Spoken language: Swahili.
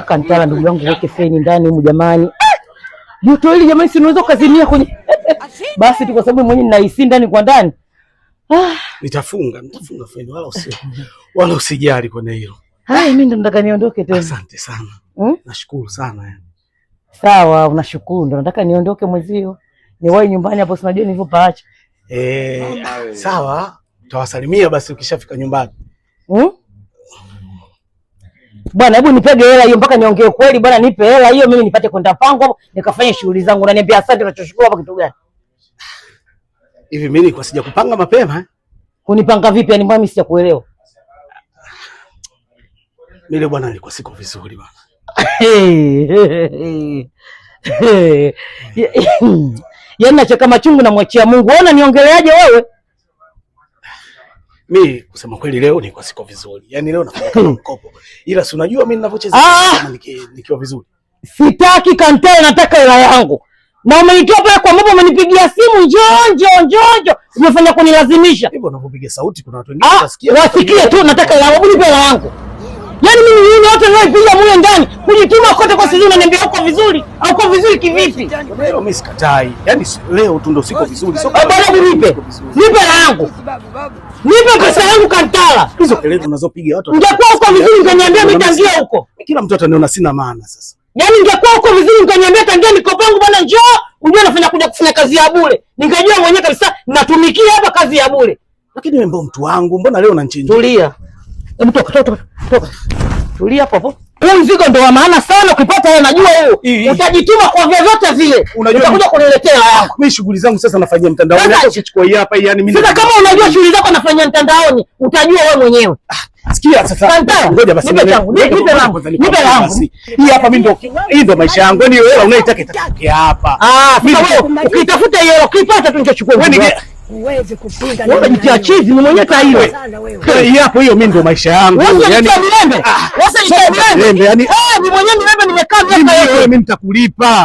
Kantala ndugu yangu, weke feni ndani huko jamani. Joto hili jamani, si unaweza kazimia kwenye basi tu kwa sababu mwenyewe ninahisi ndani kwa ndani. Nitafunga feni wala usijali kwenye hilo. Mimi ndo nataka niondoke tena. Asante sana. Nashukuru sana yani. Sawa, unashukuru, ndo nataka niondoke mwezio. Niwahi nyumbani hapo, si unajua nilipopaacha. Sawa, utawasalimia basi ukishafika nyumbani. Bwana, hebu nipege hela hiyo mpaka niongee kweli bwana, nipe hela hiyo mimi nipate kwenda pango nikafanye shughuli zangu. Unaniambia asante, unachoshukuru hapa kitu gani? Hivi mimi nilikuwa sija kupanga mapema. Unipanga vipi yani, mbona mimi sijakuelewa? Mimi bwana nilikuwa siko vizuri bwana. Yaani nacheka machungu na mwachia Mungu. Wewe unaniongeleaje wewe? Mimi kusema kweli leo nilikuwa siko vizuri. Yaani leo nafanya kama mkopo. Ila si unajua mimi ninavyocheza kama nikiwa vizuri. Sitaki Kantala, nataka hela yangu. Na umenitoa pale kwa mambo, umenipigia simu njoo. Umefanya kunilazimisha. Hivyo unapopiga sauti kuna watu wengine watasikia. Wasikie tu, nataka hela yangu, nipe hela yangu. Yaani mimi nini wote naipiga mule ndani, kujituma kote kwa sisi unaniambia uko vizuri, au uko vizuri kivipi? Leo mimi sikatai. Yaani leo tu ndio siko vizuri. Sio bwana, nipe hela yangu. Nipe pesa yangu Kantala. Hizo kelele unazopiga watu. Ungekuwa uko vizuri ungeniambia mimi tangia huko. Kila mtu ataniona sina maana sasa. Yaani ungekuwa uko vizuri ungeniambia tangia niko pangu bwana, njoo. Unajua nafanya kuja kufanya kazi ya bure. Ningejua mwenyewe kabisa natumikia hapa kazi ya bure. Lakini wewe mbona mtu wangu, mbona leo unanichinja? Tulia. Hebu toka. Tulia hapo hapo. Huu mzigo ndo wa maana sana, ukipata wewe najua wewe utajituma kwa vyovyote vile. Utakuja kuniletea yangu. Mimi shughuli zangu sasa nafanyia mtandaoni. Hata ukichukua hii hapa yani mimi. Sasa kama unajua shughuli zako nafanyia mtandaoni, utajua wewe mwenyewe. Sikia sasa. Ngoja basi. Nipe langu. Hii hapa mimi ndo hii ndo maisha yangu. Ni wewe unaitaka itatoke hapa. Ukitafuta hiyo ukipata tu nichukue. Uweze kupinga wewe jitia chizi ni mwenyewe tailo. Hii hapo hiyo mimi ndo maisha yangu. Yani wewe ni mwenyewe nimekaa miaka yote. Mimi nitakulipa.